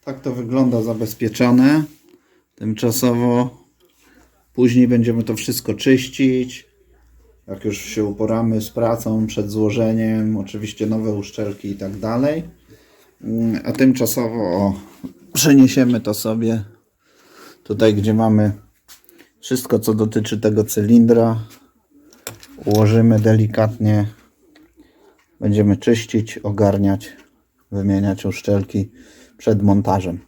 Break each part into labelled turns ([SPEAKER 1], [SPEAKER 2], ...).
[SPEAKER 1] Tak to wygląda zabezpieczone. Tymczasowo później będziemy to wszystko czyścić. Jak już się uporamy z pracą przed złożeniem, oczywiście nowe uszczelki i tak dalej. A tymczasowo przeniesiemy to sobie tutaj, gdzie mamy wszystko, co dotyczy tego cylindra. Ułożymy delikatnie. Będziemy czyścić, ogarniać, wymieniać uszczelki przed montażem.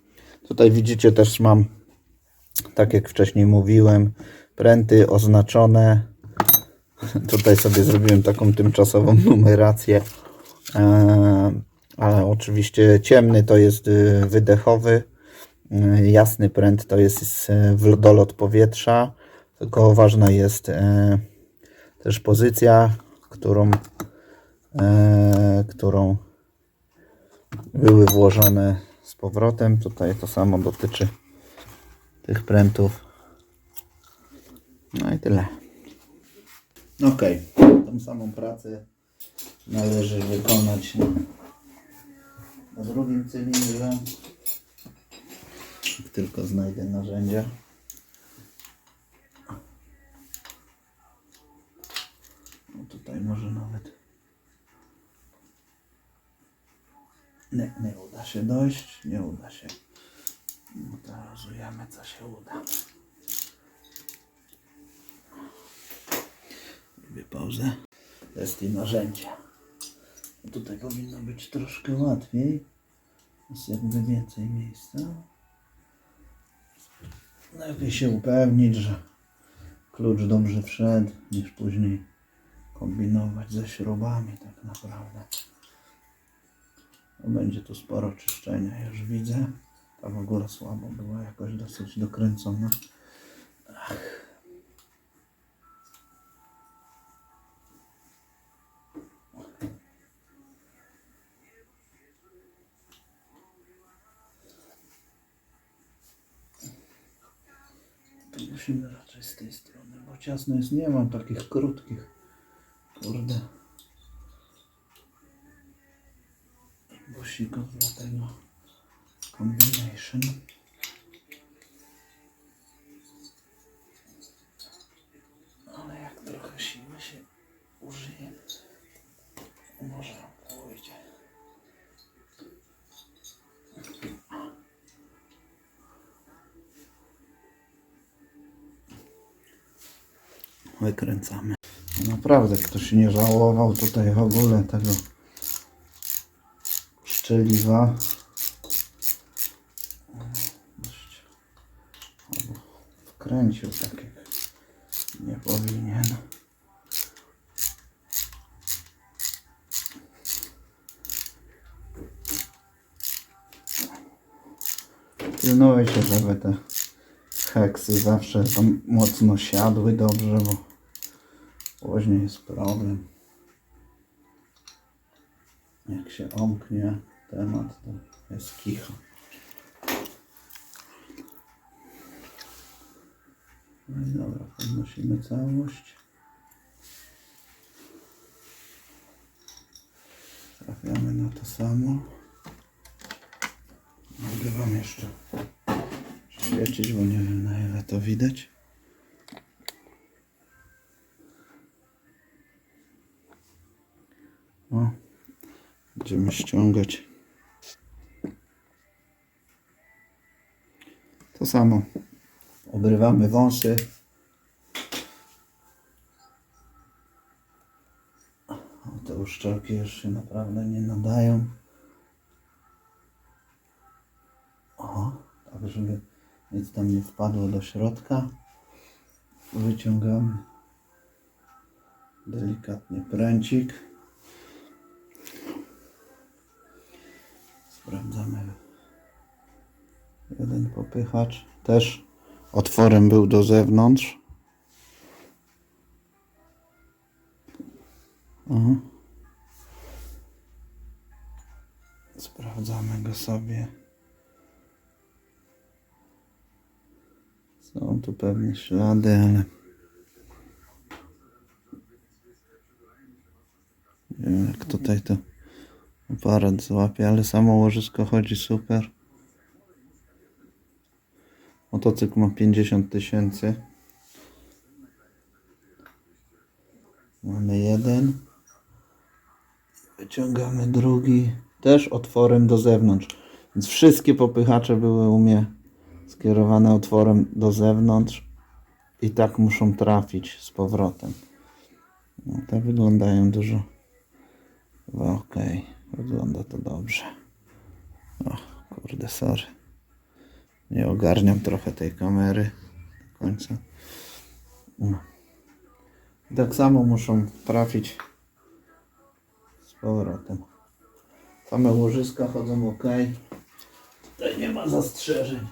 [SPEAKER 1] Tutaj widzicie, też mam, tak jak wcześniej mówiłem, pręty oznaczone. Tutaj sobie zrobiłem taką tymczasową numerację, ale oczywiście ciemny to jest wydechowy, jasny pręt to jest dolot powietrza, tylko ważna jest też pozycja, którą były włożone z powrotem. Tutaj to samo dotyczy tych prętów. No i tyle. Ok, tą samą pracę należy wykonać na drugim cylindrze. Tylko znajdę narzędzia. No tutaj może nawet nie uda się dojść, nie uda się. No to rozujemy, co się uda. Robię pauzę. Jest i narzędzia. Tutaj powinno być troszkę łatwiej. Jest jakby więcej miejsca. Lepiej się upewnić, że klucz dobrze wszedł, niż później kombinować ze śrubami tak naprawdę. No, będzie tu sporo czyszczenia, już widzę. Ta w ogóle słabo była, jakoś dosyć dokręcona. Tu musimy raczej z tej strony, bo ciasno jest, nie mam takich krótkich. Kurde. Busików dla tego combination. Ale jak trochę siły się użyje, może pójdzie. Wykręcamy. Naprawdę ktoś nie żałował tutaj w ogóle tego szczeliwa. Albo wkręcił tak jak nie powinien. Pilnujcie, żeby te heksy zawsze tam mocno siadły dobrze, bo później jest problem. Jak się omknie temat, to jest kicha. No i dobra, podnosimy całość. Trafiamy na to samo. Mogę wam jeszcze świecić, bo nie wiem, na ile to widać. O, będziemy ściągać. To samo. Obrywamy wąsy. Te uszczelki już się naprawdę nie nadają. O, tak żeby nic tam nie wpadło do środka. Wyciągamy delikatnie pręcik. Sprawdzamy. Jeden popychacz też otworem był do zewnątrz. Sprawdzamy go sobie. Są tu pewnie ślady, ale nie wiem, jak tutaj to aparat złapie, ale samo łożysko chodzi super. Motocykl ma 50 000. Mamy jeden. Wyciągamy drugi. Też otworem do zewnątrz. Więc wszystkie popychacze były u mnie skierowane otworem do zewnątrz. I tak muszą trafić z powrotem. No, te wyglądają dużo. Ok, wygląda to dobrze. O, kurde, sorry. Nie ogarniam trochę tej kamery do końca. No. Tak samo muszą trafić z powrotem. Same łożyska chodzą ok. Tutaj nie ma zastrzeżeń.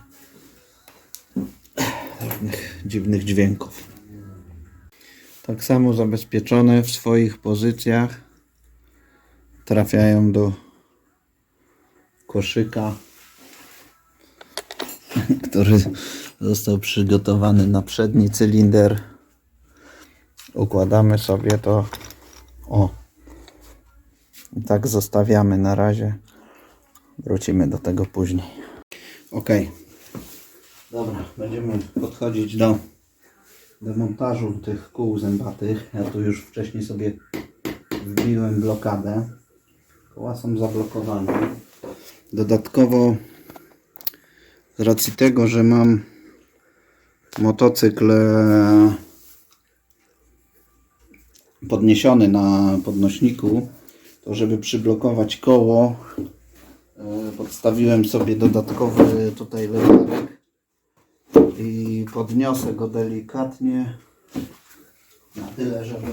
[SPEAKER 1] Żadnych dziwnych dźwięków. Tak samo zabezpieczone w swoich pozycjach. Trafiają do koszyka, który został przygotowany na przedni cylinder. Układamy sobie to. O. I tak zostawiamy na razie. Wrócimy do tego później. Ok. Dobra, będziemy podchodzić do demontażu tych kół zębatych. Ja tu już wcześniej sobie wbiłem blokadę. Koła są zablokowane. Dodatkowo z racji tego, że mam motocykl podniesiony na podnośniku, to żeby przyblokować koło, podstawiłem sobie dodatkowy tutaj lewarek i podniosę go delikatnie na tyle, żeby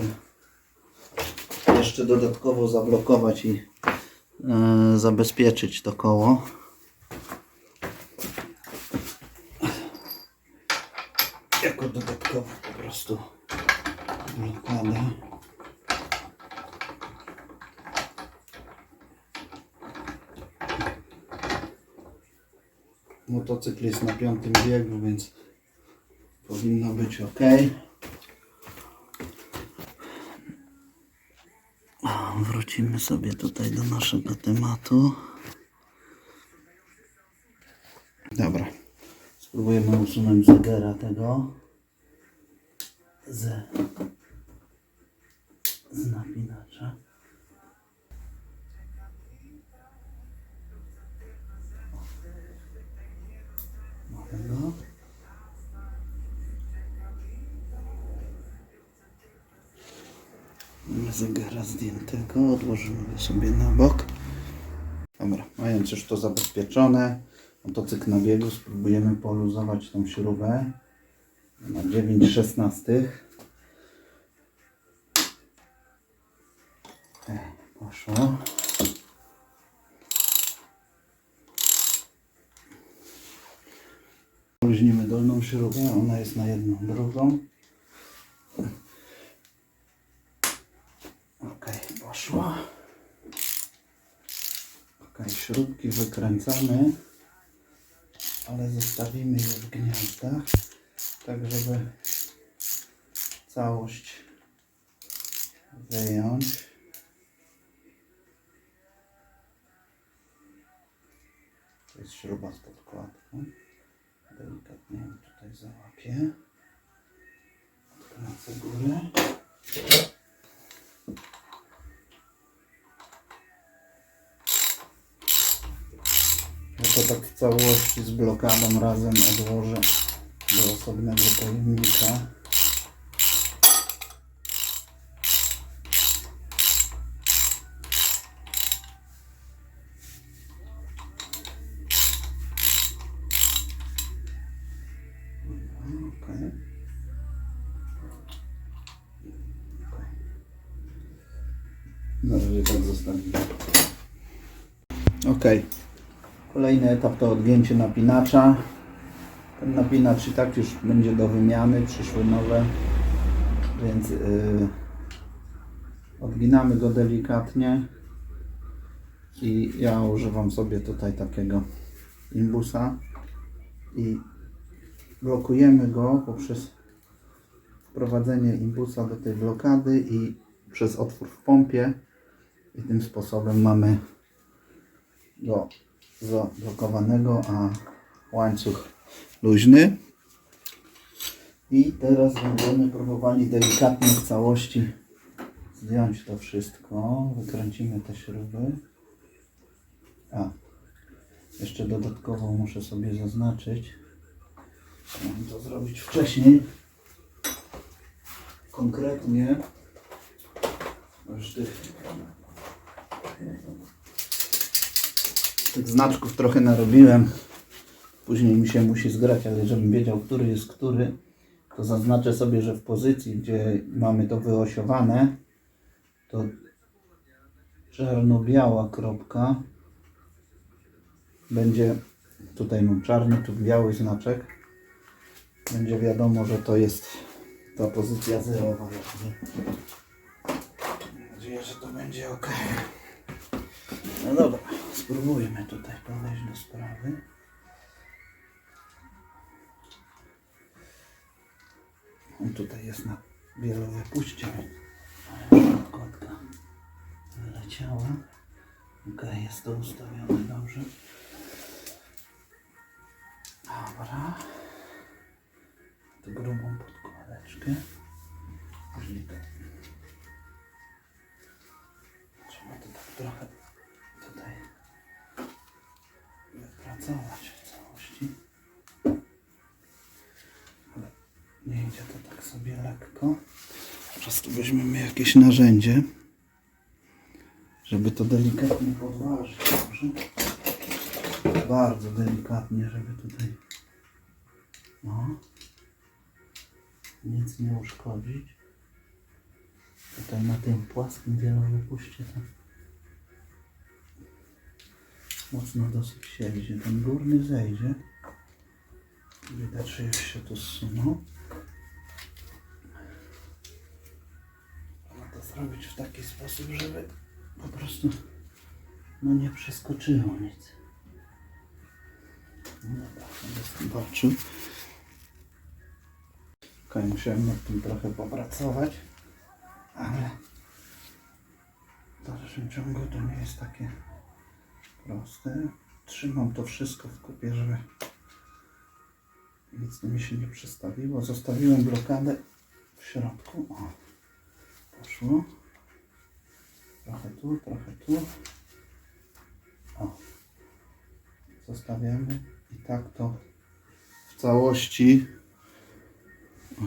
[SPEAKER 1] jeszcze dodatkowo zablokować i zabezpieczyć to koło. Jako dodatkowo po prostu blokada. Motocykl jest na 5. biegu, więc powinno być ok. Wrócimy sobie tutaj do naszego tematu. Dobra. Spróbujemy usunąć zegara tego z napinacza. Mamy go. Mamy zegara zdjętego, odłożymy go sobie na bok. Dobra, mając już to zabezpieczone, motocykl na biegu, spróbujemy poluzować tą śrubę na 9/16. Poszło. Luźnimy dolną śrubę, ona jest na jedną, drugą. Ok, poszło. Ok, śrubki wykręcamy, ale zostawimy je w gniazdach, tak żeby całość wyjąć. To jest śruba z podkładką. Delikatnie ją tutaj załapię. Odkręcę górę. Ja to tak w całości z blokadą razem odłożę do osobnego pojemnika. Na razie tak zostawimy. Ok. Kolejny etap to odgięcie napinacza. Ten napinacz i tak już będzie do wymiany, przyszły nowe, więc odginamy go delikatnie i ja używam sobie tutaj takiego imbusa i blokujemy go poprzez wprowadzenie imbusa do tej blokady i przez otwór w pompie i tym sposobem mamy go zablokowanego, a łańcuch luźny. I teraz będziemy próbowali delikatnie w całości zdjąć to wszystko. Wykręcimy te śruby. Jeszcze dodatkowo muszę sobie zaznaczyć. Miałem to zrobić wcześniej. Konkretnie już tych znaczków trochę narobiłem. Później mi się musi zgrać, ale żebym wiedział, który jest który, to zaznaczę sobie, że w pozycji, gdzie mamy to wyosiowane, to czarno-biała kropka będzie, tutaj mam czarny, tu biały znaczek, będzie wiadomo, że to jest ta pozycja zerowa. Mam nadzieję, że to będzie ok. No dobra, spróbujmy tutaj podejść do sprawy. Tutaj jest na wielowe puście. Kotka wyleciała. Ok, jest to ustawione dobrze. Dobra. Tu grubą podkładeczkę. Czyli to. Trzeba to tak trochę tutaj wypracować w całości. Ale nie idzie to tak sobie lekko. Teraz tu weźmiemy jakieś narzędzie, żeby to delikatnie podważyć. Bardzo delikatnie, żeby tutaj nic nie uszkodzić. Tutaj na tym płaskim wielowypuście tam mocno dosyć siedzi. Ten górny zejdzie. Widać, że już się tu zsunął. Trzeba to zrobić w taki sposób, żeby po prostu nie przeskoczyło nic. No dobra, będę zobaczył. Ok, musiałem nad tym trochę popracować, ale w dalszym ciągu to nie jest takie proste. Trzymam to wszystko w kupie, żeby nic mi się nie przestawiło. Zostawiłem blokadę w środku. O, poszło. Trochę tu, trochę tu. O. Zostawiamy i tak to w całości,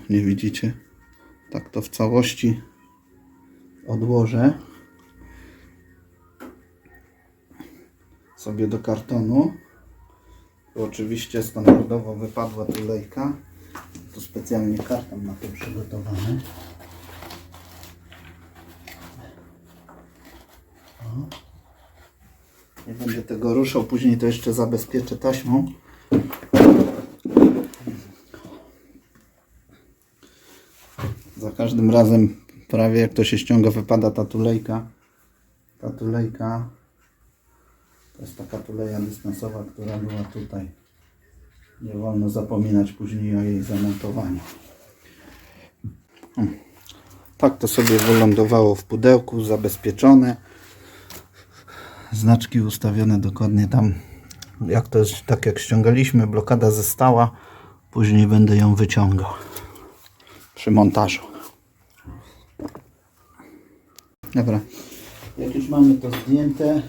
[SPEAKER 1] nie widzicie, tak to w całości odłożę sobie do kartonu. Tu oczywiście standardowo wypadła tulejka, tu specjalnie karton na to przygotowany. Nie będę tego ruszał, później to jeszcze zabezpieczę taśmą. Za każdym razem, prawie jak to się ściąga, wypada ta tulejka. Ta tulejka to jest taka tuleja dystansowa, która była tutaj. Nie wolno zapominać później o jej zamontowaniu. Tak to sobie wylądowało w pudełku, zabezpieczone. Znaczki ustawione dokładnie tam, jak to jest, tak jak ściągaliśmy, blokada została, później będę ją wyciągał przy montażu. Dobra, jak już mamy to zdjęte,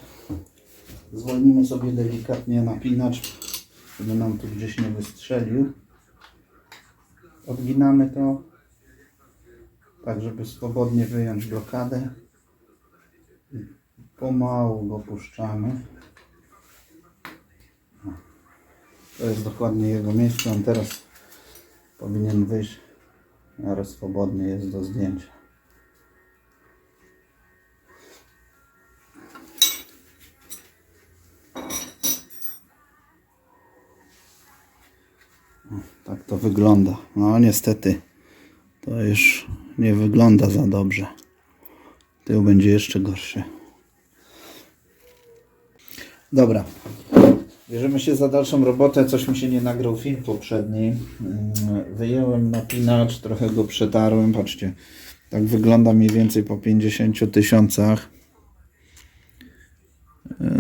[SPEAKER 1] zwolnimy sobie delikatnie napinacz, żeby nam tu gdzieś nie wystrzelił. Odginamy to, tak żeby swobodnie wyjąć blokadę. Pomału go puszczamy. To jest dokładnie jego miejsce. On teraz powinien wyjść, ale swobodnie jest do zdjęcia. Tak to wygląda. No niestety to już nie wygląda za dobrze. Tył będzie jeszcze gorszy. Dobra, bierzemy się za dalszą robotę. Coś mi się nie nagrał film poprzedni. Wyjęłem napinacz, trochę go przetarłem. Patrzcie, tak wygląda mniej więcej po 50 000.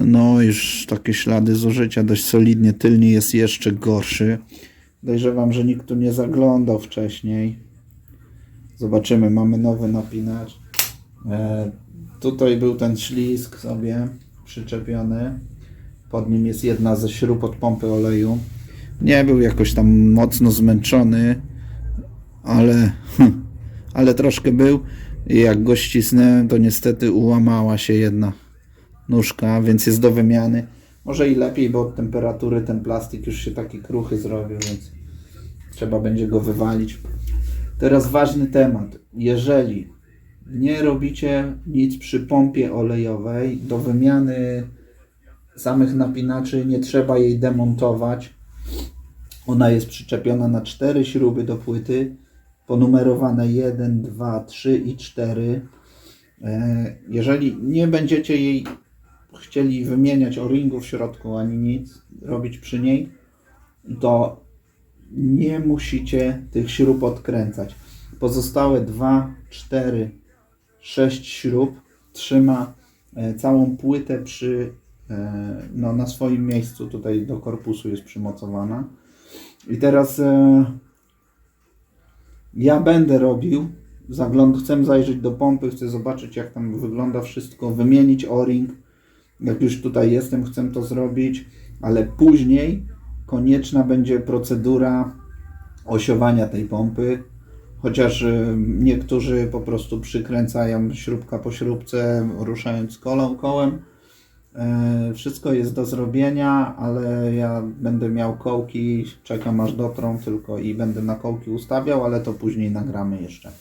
[SPEAKER 1] No już takie ślady zużycia dość solidnie. Tylnie jest jeszcze gorszy. Podejrzewam, że nikt tu nie zaglądał wcześniej. Zobaczymy, mamy nowy napinacz. Tutaj był ten ślizg sobie przyczepiony. Pod nim jest jedna ze śrub od pompy oleju. Nie był jakoś tam mocno zmęczony, ale troszkę był. I jak go ścisnąłem, to niestety ułamała się jedna nóżka, więc jest do wymiany. Może i lepiej, bo od temperatury ten plastik już się taki kruchy zrobił, więc trzeba będzie go wywalić. Teraz ważny temat. Jeżeli nie robicie nic przy pompie olejowej, do wymiany samych napinaczy nie trzeba jej demontować. Ona jest przyczepiona na 4 śruby do płyty, ponumerowane 1, 2, 3 i 4. Jeżeli nie będziecie jej chcieli wymieniać o-ringu w środku ani nic robić przy niej, to nie musicie tych śrub odkręcać. Pozostałe 2, 4, 6 śrub trzyma całą płytę na swoim miejscu. Tutaj do korpusu jest przymocowana. I teraz ja będę robił chcę zajrzeć do pompy, chcę zobaczyć, jak tam wygląda wszystko, wymienić o-ring. Jak już tutaj jestem, chcę to zrobić, ale później konieczna będzie procedura osiowania tej pompy, chociaż niektórzy po prostu przykręcają śrubka po śrubce, ruszając kołem. Wszystko jest do zrobienia, ale ja będę miał kołki, czekam aż dotrą tylko i będę na kołki ustawiał, ale to później nagramy jeszcze.